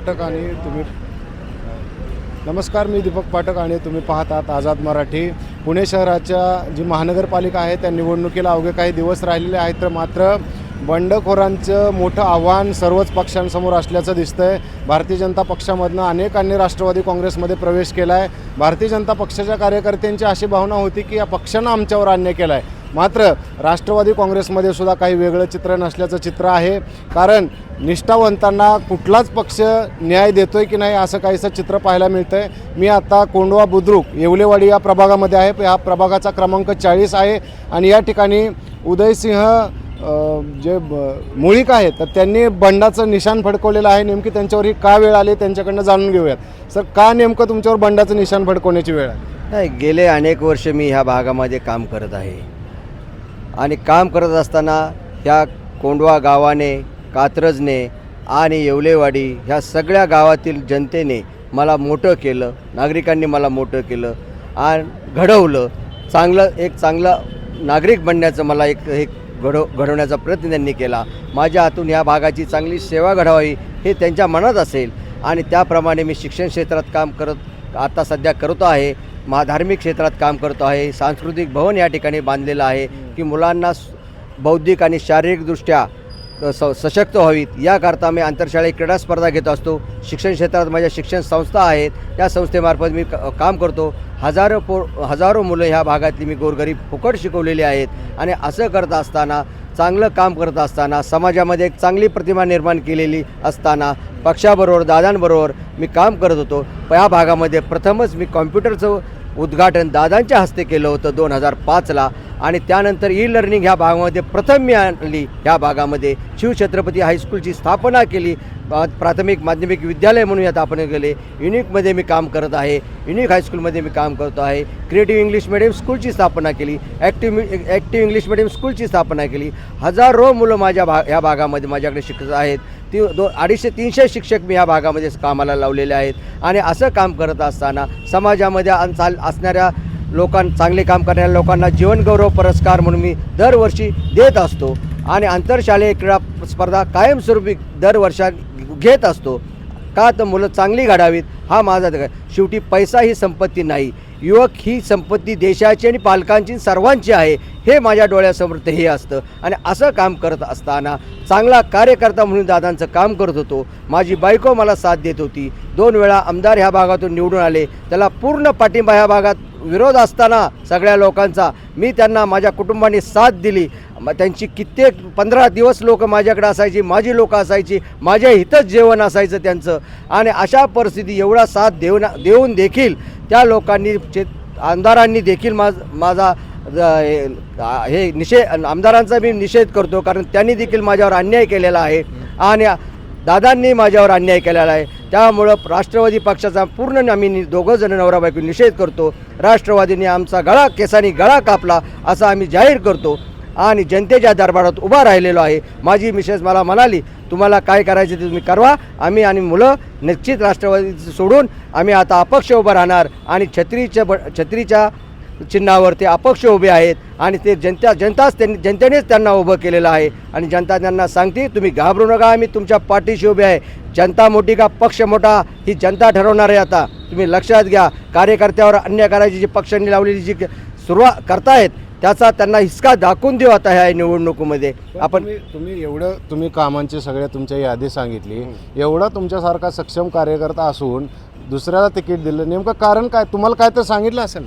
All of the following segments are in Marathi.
पाठक आणि तुम्ही नमस्कार, मी दीपक पाठक आणि तुम्ही पाहतात आझाद मराठी. पुणे शहराच्या जी महानगरपालिका आहे त्या निवडणुकीला अवघे काही दिवस राहिलेले आहेत, तर मात्र बंडखोरांचं मोठं आव्हान सर्वच पक्षांसमोर असल्याचं दिसतंय. भारतीय जनता पक्षामधनं अनेकांनी राष्ट्रवादी काँग्रेसमध्ये प्रवेश केला आहे. भारतीय जनता पक्षाच्या कार्यकर्त्यांची अशी भावना होती की या पक्षानं आमच्यावर अन्याय केला आहे. मात्र राष्ट्रवादी काँग्रेसमध्ये सुद्धा काही वेगळं चित्र नसल्याचं चित्र आहे. कारण निष्ठावंतांना कुठलाच पक्ष न्याय देतोय की नाही असं काहीसं चित्र पाहायला मिळतं आहे. मी आता कोंडवा बुद्रुक येवलेवाडी या प्रभागामध्ये आहे. हा प्रभागाचा क्रमांक 40 आहे आणि या ठिकाणी उदयसिंह जे मुळीक आहेत तर त्यांनी बंडाचं निशाण फडकवलेलं आहे. नेमकी त्यांच्यावर ही का वेळ आली त्यांच्याकडनं जाणून घेऊयात. सर, का नेमकं तुमच्यावर बंडाचं निशाण फडकवण्याची वेळ आली? नाही, गेले अनेक वर्ष मी ह्या भागामध्ये काम करत आहे आणि काम करत असताना ह्या कोंडवा गावाने, कात्रजने आणि येवलेवाडी ह्या सगळ्या गावातील जनतेने मला मोठं केलं, नागरिकांनी मला मोठं केलं आणि घडवलं. चांगलं नागरिक बनण्याचं मला घडवण्याचा प्रयत्न त्यांनी केला. माझ्या हातून ह्या भागाची चांगली सेवा घडावी हे त्यांच्या मनात असेल आणि त्याप्रमाणे मी शिक्षण क्षेत्रात आता सध्या करतो आहे. धार्मिक क्षेत्रात काम करतो आहे. सांस्कृतिक भवन या ठिकाणी बांधलेलं आहे की मुलांना बौद्धिक आणि शारीरिकदृष्ट्या सशक्त व्हावीत याकरता मी आंतरशाळेय क्रीडा स्पर्धा घेत असतो. शिक्षण क्षेत्रात माझ्या शिक्षण संस्था आहेत, त्या संस्थेमार्फत मी काम करतो. हजारो मुलं ह्या भागातली मी गोरगरीब फुकट शिकवलेली आहेत आणि असं करत असताना, चांगलं काम करत असताना, समाजामध्ये एक चांगली प्रतिमा निर्माण केलेली असताना पक्षाबरोबर, दादांबरोबर मी काम करत होतो. ह्या भागामध्ये प्रथमच मी कॉम्प्युटरचं उद्घाटन दादांच्या हस्ते केलं होतं 2005ला आणि त्यानंतर लर्निंग ह्या भागामध्ये प्रथम मी आणली. ह्या भागामध्ये शिवछत्रपती हायस्कूलची स्थापना केली. प्राथमिक माध्यमिक विद्यालय म्हणून यात आपण गेले. युनिकमध्ये मी काम करत आहे. युनिक हायस्कूलमध्ये मी काम करतो आहे. क्रिएटिव्ह इंग्लिश मिडियम स्कूलची स्थापना केली. ॲक्टिव्ह इंग्लिश मिडियम स्कूलची स्थापना केली. हजारो मुलं ह्या भागामध्ये माझ्याकडे शिकत आहेत. 250-300 शिक्षक मी ह्या भागामध्ये कामाला लावलेले आहेत आणि असं काम करत असताना समाजामध्ये असणाऱ्या चांगले काम करणाऱ्या लोकांना जीवनगौरव पुरस्कार म्हणून मी दरवर्षी देत असतो आणि आंतरशालेय क्रीडा स्पर्धा कायमस्वरूपी दरवर्षात घेत असतो. का तर मुलं चांगली घडावीत हा माझा. शेवटी पैसा ही संपत्ती नाही, युवक ही संपत्ती देशाची आणि पालकांची सर्वांची आहे हे माझ्या डोळ्यासमोर हे असतं. आणि असं काम करत असताना चांगला कार्यकर्ता म्हणून दादांचं काम करत होतो. माझी बायको मला साथ देत होती. 2 वेळा आमदार ह्या भागातून निवडून आले. त्याला पूर्ण पाठिंबा ह्या भागात विरोध असताना सगळ्या लोकांचा मी त्यांना माझ्या कुटुंबाने साथ दिली. त्यांची कित्येक 15 दिवस लोक माझ्याकडे असायची, माझी लोकं असायची, माझ्या हितच जेवण असायचं त्यांचं. आणि अशा परिस्थिती एवढा साथ देऊन देखील त्या लोकांनी आमदारांनी देखील माझा आमदारांचा मी निषेध करतो, कारण त्यांनी देखील माझ्यावर अन्याय केलेला आहे आणि दादांनी माझ्यावर अन्याय केलेला आहे. त्यामुळं राष्ट्रवादी पक्षाचा पूर्ण आम्ही दोघंजण नवरा बायको निषेध करतो. राष्ट्रवादीने आमचा केसानी गळा कापला असं आम्ही जाहीर करतो आणि जनतेच्या दरबारात उभा राहिलेलो आहे. माझी मिसेस मला म्हणाली, तुम्हाला काय करायचं ते तुम्ही करवा, आम्ही आणि मुलं निश्चित राष्ट्रवादी सोडून आम्ही आता अपक्ष उभं राहणार आणि छत्रीच्या चिन्हावर ते अपक्ष उभे आहेत आणि ते जनतेनेच त्यांना उभं केलेलं आहे आणि जनता त्यांना सांगते तुम्ही घाबरू नका, आम्ही तुमच्या पाठीशी उभे आहे. जनता मोठी का पक्ष मोठा ही जनता ठरवणार आहे. आता तुम्ही लक्षात घ्या, कार्यकर्त्यावर अन्याय करायची जी पक्षांनी लावलेली जी सुरुवात करतायत त्याचा त्यांना हिसका दाखवून देऊ आता ह्या निवडणुकीमध्ये. तुम्ही कामांची सगळ्या तुमच्या यादी सांगितली. एवढा तुमच्यासारखा सक्षम कार्यकर्ता असून दुसऱ्याला तिकीट दिलं, नेमकं कारण काय? तुम्हाला काय तर सांगितलं असेल?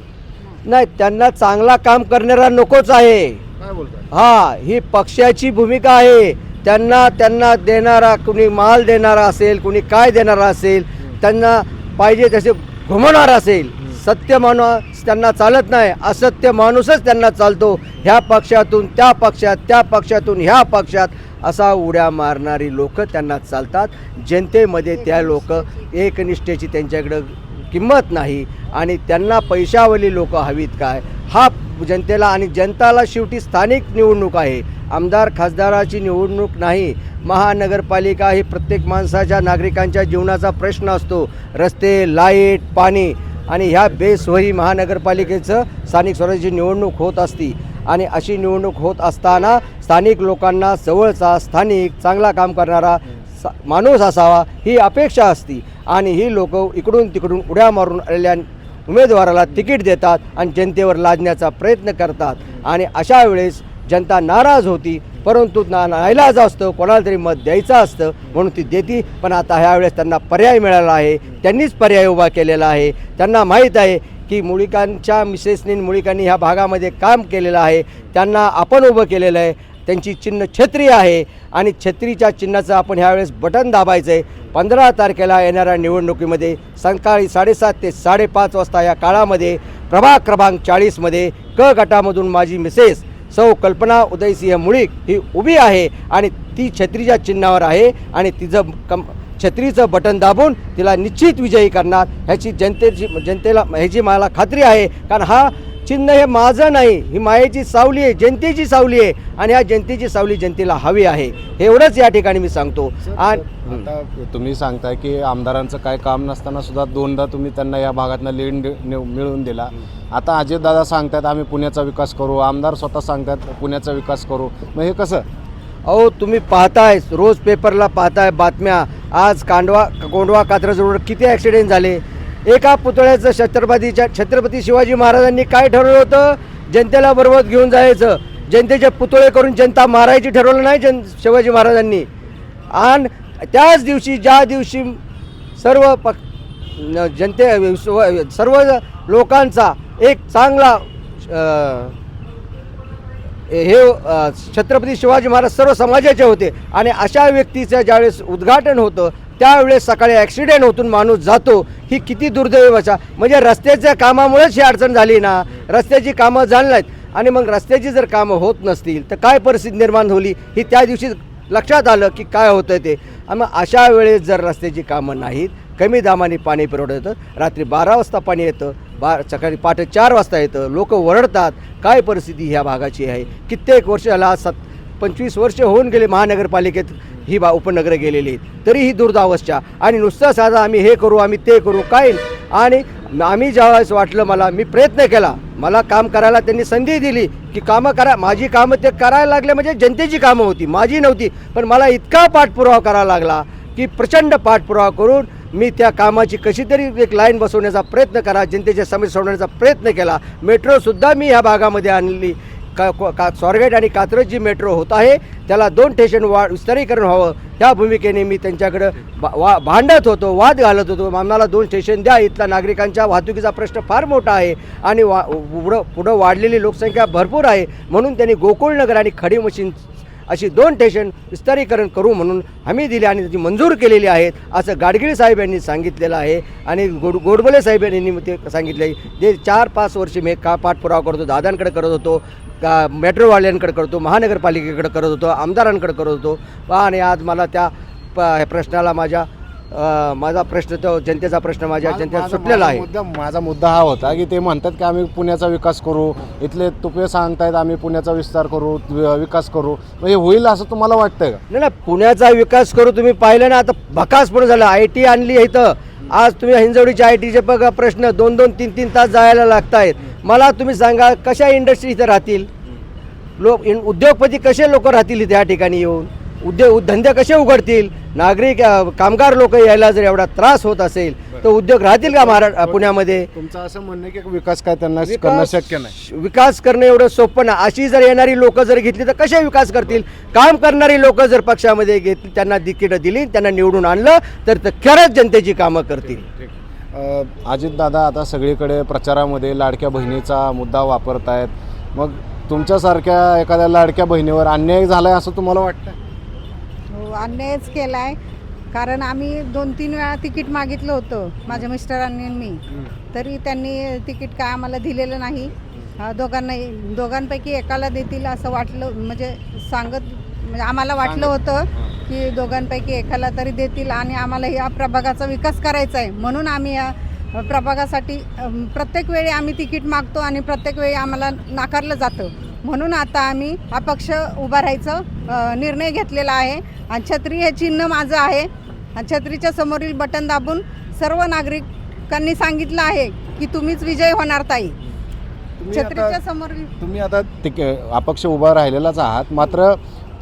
नाही, त्यांना चांगला काम करणारा नकोच आहे. काय बोलताय? हा, ही पक्षाची भूमिका आहे. त्यांना देणारा, कुणी माल देणारा असेल, कुणी काय देणारा असेल, त्यांना पाहिजे तसे घुमवणारा असेल. सत्य माणूस त्यांना चालत नाही, असत्य माणूसच त्यांना चालतो. ह्या पक्षातून त्या पक्षात, त्या पक्षातून ह्या पक्षात असा उड्या मारणारी लोक त्यांना चालतात. जनतेमध्ये त्या लोक एकनिष्ठेची त्यांच्याकडं किंमत नाही आणि त्यांना पैशावली लोक हवीत काय हा जनतेला. आणि जनताला शेवटी स्थानिक निवडणूक आहे, आमदार खासदाराची निवडणूक नाही. महानगरपालिका ही प्रत्येक माणसाच्या, नागरिकांच्या जीवनाचा प्रश्न असतो. रस्ते, लाईट, पाणी आणि ह्या बेसवरी महानगरपालिकेचं स्थानिक स्वराज्याची निवडणूक होत असती आणि अशी निवडणूक होत असताना स्थानिक लोकांना जवळचा, स्थानिक, चांगला काम करणारा माणूस असावा ही अपेक्षा असती आणि ही लोक इकडून तिकडून उड्या मारून आलेल्या उमेदवाराला तिकीट देतात आणि जनतेवर लादण्याचा प्रयत्न करतात आणि अशा वेळेस जनता नाराज होती, परंतु नाईलाज असतं, कोणाला तरी मत द्यायचं असतं म्हणून ती देती. पण आता ह्यावेळेस त्यांना पर्याय मिळाला आहे, त्यांनीच पर्याय उभा केलेला आहे. त्यांना माहीत आहे की मुळीकांच्या मिसेसनी मुळीकांनी ह्या भागामध्ये काम केलेलं आहे, त्यांना आपण उभं केलेलं आहे. त्यांची चिन्ह छत्री आहे आणि छत्रीच्या चिन्हाचं आपण ह्यावेळेस बटन दाबायचं आहे. 15 तारखेला येणाऱ्या निवडणुकीमध्ये सकाळी 7:30 ते 5:30 वाजता या काळामध्ये प्रभाग क्रमांक 40मध्ये क गटामधून माझी मिसेस सौ कल्पना उदयसिंह मुळीक ही उभी आहे आणि ती छत्रीच्या चिन्हावर आहे आणि तिचं छत्रीचं बटन दाबून तिला निश्चित विजयी करणार ह्याची जनतेला ह्याची मला खात्री आहे. कारण हा चिन्ह हे माझं नाही, ही मायेची सावली आहे, जनतेची सावली आहे आणि ह्या जनतेची सावली जनतेला हवी आहे, हे एवढंच या ठिकाणी मी सांगतो. आणि आता तुम्ही सांगताय की आमदारांचं काय काम नसताना सुद्धा 2दा तुम्ही त्यांना या भागातनं लीड मिळवून दिला. आता अजितदादा सांगतात आम्ही पुण्याचा विकास करू, आमदार स्वतः सांगतात पुण्याचा विकास करू, मग हे कसं? अहो तुम्ही पाहताय, रोज पेपरला पाहताय बातम्या. आज कोंढवा कात्रज रोड किती ॲक्सिडेंट झाले. एका पुतळ्याचं छत्रपती शिवाजी महाराजांनी काय ठरवलं होतं? जनतेला बरोबर घेऊन जायचं, जनतेचे पुतळे करून जनता मारायची ठरवलं नाही शिवाजी महाराजांनी. आणि त्याच दिवशी ज्या दिवशी सर्व लोकांचा एक चांगला छत्रपती शिवाजी महाराज सर्व समाजाचे होते आणि अशा व्यक्तीचं ज्यावेळेस उद्घाटन होतं त्यावेळेस सकाळी ॲक्सिडेंट होतून माणूस जातो, ही किती दुर्दैवाचा. म्हणजे रस्त्याच्या कामामुळेच ही अडचण झाली ना, रस्त्याची कामं झाली नाहीत आणि मग रस्त्याची जर कामं होत नसतील तर काय परिस्थिती निर्माण होली ही त्या दिवशी लक्षात आलं की काय होतं ते. मग अशा वेळेस जर रस्त्याची कामं नाहीत, कमी दामाने पाणी पुरवठं येतं, रात्री 12 वाजता पाणी येतं, सकाळी पहाटे 4 वाजता येतं, लोक वरडतात. काय परिस्थिती ह्या भागाची आहे. कित्येक वर्ष झाला 25 वर्ष होऊन गेले महानगरपालिकेत ही उपनगरं गेलेली आहेत, तरी ही दुर्दावस्था. आणि नुसतं साधा आम्ही हे करू आम्ही ते करू काय. आणि आम्ही ज्यावेळेस वाटलं मी प्रयत्न केला, मला काम करायला त्यांनी संधी दिली की कामं करा. माझी कामं ते करायला लागले, म्हणजे जनतेची कामं होती, माझी नव्हती. पण मला इतका पाठपुरावा करावा लागला की प्रचंड पाठपुरावा करून मी त्या कामाची कशी तरी एक लाईन बसवण्याचा प्रयत्न करा, जनतेच्या समस्या सोडवण्याचा प्रयत्न केला. मेट्रोसुद्धा मी ह्या भागामध्ये आणली. स्वारगेट आणि कात्रज जी मेट्रो होत आहे त्याला 2 स्टेशन विस्तारीकरण व्हावं ह्या भूमिकेने मी त्यांच्याकडं भांडत होतो, वाद घालत होतो. आम्हाला 2 स्टेशन द्या, इथला नागरिकांच्या वाहतुकीचा प्रश्न फार मोठा आहे आणि पुढं वाढलेली लोकसंख्या भरपूर आहे, म्हणून त्यांनी गोकुळनगर आणि खडी मशीन अशी 2 स्टेशन विस्तारीकरण करू म्हणून हमी दिली आणि ती मंजूर केलेली आहेत असं गाडगिळ साहेब यांनी सांगितलेलं आहे. आणि गोडबोले साहेब यांनी ते सांगितले. जे 4-5 वर्ष मी पाठपुरावा करतो, दादांकडे करत होतो, मेट्रोवाल्यांकडे करतो, महानगरपालिकेकडे करत होतो, आमदारांकडे करत होतो. आणि आज मला त्या प्रश्नाला माझा प्रश्न तो जनतेचा प्रश्न माझ्या जनतेला सुटलेला आहे. माझा मुद्दा हा होता की ते म्हणतात की आम्ही पुण्याचा विकास करू, इथले तुपे सांगतायत आम्ही पुण्याचा विस्तार करू, विकास करू, हे होईल असं तुम्हाला वाटतंय का? नाही, पुण्याचा विकास करू. तुम्ही पाहिलं ना, आता भकास पुणे झालं. IT आणली इथं. आज तुम्ही हिंजवडीच्या ITचे बघा प्रश्न 2-2, 3-3 तास जायला लागत आहेत. मला तुम्ही सांगा कशा इंडस्ट्री इथं राहतील, उद्योगपती कसे लोक राहतील इथे या ठिकाणी येऊन, धंदे कसे उघडतील, नागरिक कामगार लोक यायला जर एवढा त्रास होत असेल तर उद्योग राहतील का पुण्यामध्ये? तुमचं असं म्हणणं की विकास काय त्यांना करणं शक्य नाही? विकास करणं एवढं सोपं ना. अशी जर येणारी लोक जर घेतली तर कसे विकास करतील? काम करणारी लोक जर पक्षामध्ये घेतली, त्यांना तिकीटं दिली, त्यांना निवडून आणलं तर खरंच जनतेची कामं करतील. अजितदादा आता सगळीकडे प्रचारामध्ये लाडक्या बहिणीचा मुद्दा वापरतायत. मग तुमच्यासारख्या एखाद्या लाडक्या बहिणीवर अन्याय झालाय असं तुम्हाला वाटतं? हो, अन्यायच केला आहे. कारण आम्ही 2-3 वेळा तिकीट मागितलं होतं माझ्या मिस्टरांनी मी, तरी त्यांनी तिकीट काय आम्हाला दिलेलं नाही. दोघांपैकी एकाला देतील असं वाटलं, म्हणजे आम्हाला वाटलं होतं की दोघांपैकी एकाला तरी देतील आणि आम्हाला या प्रभागाचा विकास करायचा आहे. म्हणून आम्ही या प्रभागासाठी प्रत्येक वेळी आम्ही तिकीट मागतो आणि प्रत्येक वेळी आम्हाला नाकारलं जातं. म्हणून आता आम्ही अपक्ष उभा राहायचं निर्णय घेतलेला आहे. आणि छत्री हे चिन्ह माझं आहे आणि छत्रीच्या समोरील बटन दाबून सर्व नागरिकांनी सांगितलं आहे की तुम्हीच विजय होणार ताई. छत्रीच्या समोरील तुम्ही आता अपक्ष उभा राहिलेलाच आहात, मात्र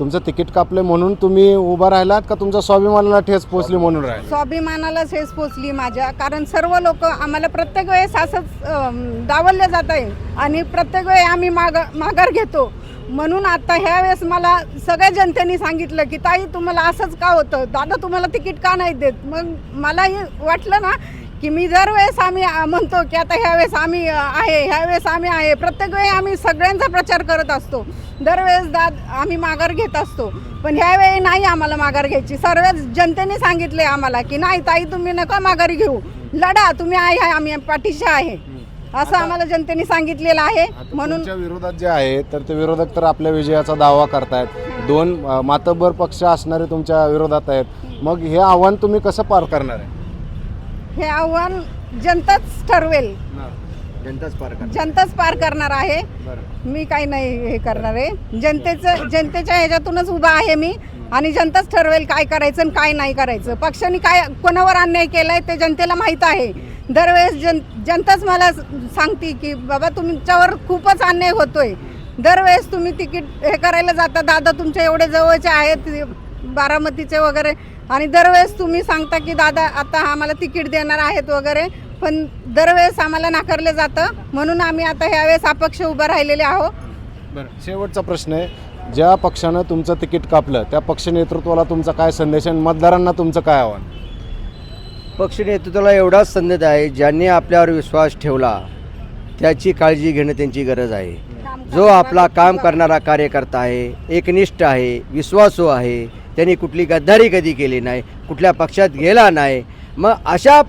तुमचं तिकीट कापले म्हणून तुम्ही उभा राहिलात का तुमच्या स्वाभिमानाला ठेच पोचली म्हणून राहिला? स्वाभिमानालाच हेच पोचली माझ्या, कारण सर्व लोक आम्हाला प्रत्येक वेळेस असंच डावलले जात आहे आणि प्रत्येक वेळी आम्ही माघार घेतो. म्हणून आता ह्या वेळेस मला सगळ्या जनतेने सांगितलं की ताई तुम्हाला असंच का होतं, दादा तुम्हाला तिकीट का नाही देत. मग मलाही वाटलं ना की मी दरवेळेस आम्ही म्हणतो की आता ह्यावेळेस आम्ही आहे, ह्यावेळेस आम्ही आहे, प्रत्येक वेळी आम्ही सगळ्यांचा प्रचार करत असतो, दरवेळेस आम्ही माघार घेत असतो. पण ह्यावेळी नाही आम्हाला माघार घ्यायची. सर्व जनतेने सांगितले आम्हाला की नाही ताई तुम्ही नका माघारी घेऊ, लढा तुम्ही आहे, आम्ही पाठीशी आहे असं आम्हाला जनतेने सांगितलेलं आहे. म्हणून तुमच्या विरोधात जे आहे तर ते विरोधक तर आपल्या विजयाचा दावा करतायत. 2 मातब्बर पक्ष असणारे तुमच्या विरोधात आहेत. मग हे आव्हान तुम्ही कसं पार करणार आहे? हे आव्हान जनताच ठरवेल, जनताच पार करणार आहे. मी काही नाही हे करणार आहे. जनतेच्या ह्याच्यातूनच उभा आहे मी आणि जनताच ठरवेल काय करायचं आणि काय नाही करायचं. पक्षाने काय कोणावर अन्याय केलाय ते जनतेला माहीत आहे. दरवेळेस जनताच मला सांगते की बाबा तुमच्यावर खूपच अन्याय होतोय. दरवेळेस तुम्ही तिकीट हे करायला जाता, दादा तुमच्या एवढे जवळचे आहेत बारामतीचे वगैरे, आणि दरवेळेस तुम्ही सांगता की दादा आता आम्हाला तिकीट देणार आहेत वगैरे, पण दरवेळेस आम्हाला नाकारलं जातं. म्हणून आम्ही आता ह्यावेळेस अपक्ष उभं राहिलेले आहोत. बरं, शेवटचा प्रश्न आहे, ज्या पक्षानं तुमचं तिकीट कापलं त्या पक्ष नेतृत्वाला तुमचा काय संदेश आणि मतदारांना तुमचं काय आव्हान? पक्ष नेतृत्वाला एवढाच संदेश आहे, ज्यांनी आपल्यावर विश्वास ठेवला त्याची काळजी घेणं त्यांची गरज आहे. जो आपला काम करणारा कार्यकर्ता आहे, एकनिष्ठ आहे, विश्वासू आहे, त्यांनी कुठली गद्दारी कधी केली नाही, कुठल्या पक्षात गेला नाही, मग अशा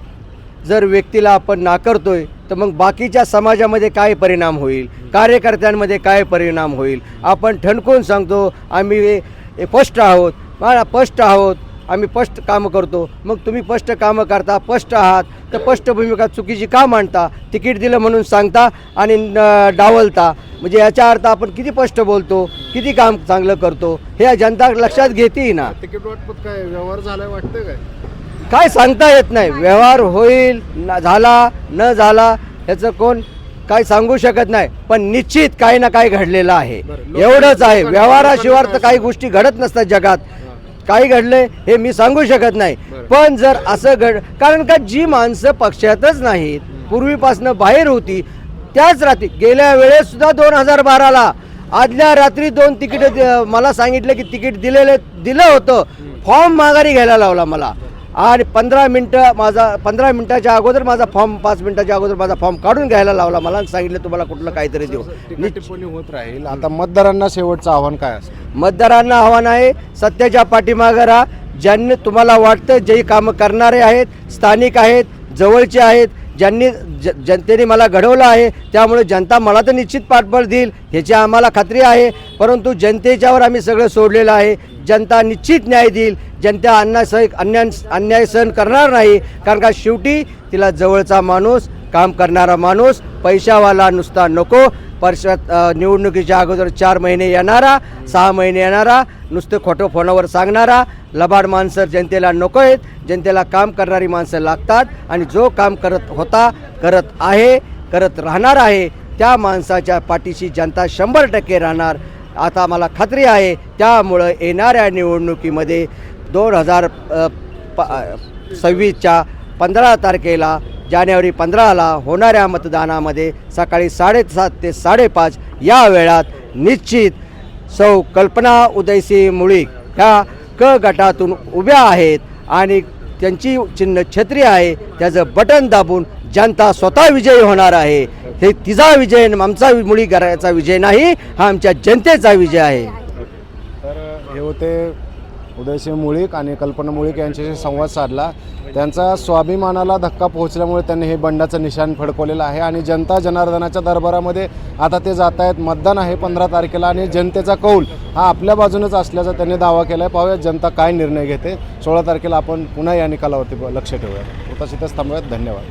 जर व्यक्तीला आपण नाकारतोय तर मग बाकीच्या समाजामध्ये काय परिणाम होईल, कार्यकर्त्यांमध्ये काय परिणाम होईल. आपण ठणकून सांगतो आम्ही स्पष्ट आहोत, स्पष्ट आहोत, आम्ही स्पष्ट कामं करतो. मग तुम्ही स्पष्ट कामं करता, स्पष्ट आहात, तर स्पष्ट भूमिका चुकीची का मांडता? तिकीट दिलं म्हणून सांगता आणि डावलता. म्हणजे याचा अर्थ आपण किती स्पष्ट बोलतो, किती काम चांगलं करतो हे जनता लक्षात घेते ना. तिकीट वाटपात काय व्यवहार झालाय वाटतं काय सांगता येत नाही. व्यवहार होईल झाला न झाला याचं कोण काय सांगू शकत नाही, पण निश्चित काही ना काही घडलेलं आहे, एवढंच आहे. व्यवहाराशिवाय तर काही गोष्टी घडत नसतात जगात. काही घडले हे मी सांगू शकत नाही, पण जर असं कारण का जी माणसं पक्षातच नाहीत, पूर्वीपासून बाहेर होती, त्याच रात्री गेल्या वेळेस सुद्धा 2012ला आदल्या रात्री 2 तिकीट मला सांगितलं की तिकीट दिलं होतं. फॉर्म माघारी घ्यायला लावला मला आणि 15 मिनिटाच्या अगोदर माझा फॉर्म, 5 मिनिटाच्या अगोदर माझा फॉर्म काढून घ्यायला लावला मला आणि सांगितलं तुम्हाला कुठलं काहीतरी देऊ. टिप्पणी होत राहील. आता मतदारांना शेवटचं आव्हान काय असेल? मतदारांना आव्हान आहे, सत्याच्या पाठीमागे राहा. ज्यांनी तुम्हाला वाटतं जे कामं करणारे आहेत, स्थानिक आहेत, जवळचे आहेत, ज्यांनी जनतेने मला घडवलं आहे, त्यामुळे जनता मला तर निश्चित पाठबळ देईल ह्याची आम्हाला खात्री आहे. परंतु जनतेच्यावर आम्ही सगळं सोडलेलं आहे. जनता निश्चित न्याय देईल. जनता अन्याय सहन करणार नाही, कारण का शेवटी तिला जवळचा माणूस, काम करणारा माणूस, पैशावाला नुसता नको. निवडणुकीच्या अगोदर 4 महिने येणारा, 6 महिने येणारा, नुसतं खोटं फोनावर सांगणारा लबाड माणसं जनतेला नको आहेत. जनतेला काम करणारी माणसं लागतात आणि जो काम करत होता, करत आहे, करत राहणार आहे, त्या माणसाच्या पाठीशी जनता 100% राहणार. आता मला खात्री आहे. त्यामुळं येणाऱ्या निवडणुकीमध्ये 2026च्या 15 तारखेला, जानेवारी 15ला होणाऱ्या मतदानामध्ये सकाळी 7:30 ते 5:30 या वेळात निश्चित सौ कल्पना उदयसिंह मुळीक ह्या क गटातून उभ्या आहेत आणि त्यांची चिन्ह छत्री आहे. त्याचं बटन दाबून जनता स्वतः विजयी होणार आहे. हे तिचा विजय, आमचा मुळीक घराचा विजय नाही, हा आमच्या जनतेचा विजय आहे. तर हे होते उदयसिंह मुळीक आणि कल्पना मुळीक यांच्याशी संवाद साधला. त्यांचा स्वाभिमानाला धक्का पोहोचल्यामुळे त्यांनी हे बंडाचं निशाण फडकवलेलं आहे आणि जनता जनार्दनाच्या दरबारामध्ये आता ते जात आहेत. मतदान आहे 15 तारखेला आणि जनतेचा कौल हा आपल्या बाजूनच असल्याचा त्यांनी दावा केला आहे. पाहूयात जनता काय निर्णय घेते. 16 तारखेला आपण पुन्हा या निकालावरती लक्ष ठेवूयात. तसेच थांबूयात. धन्यवाद.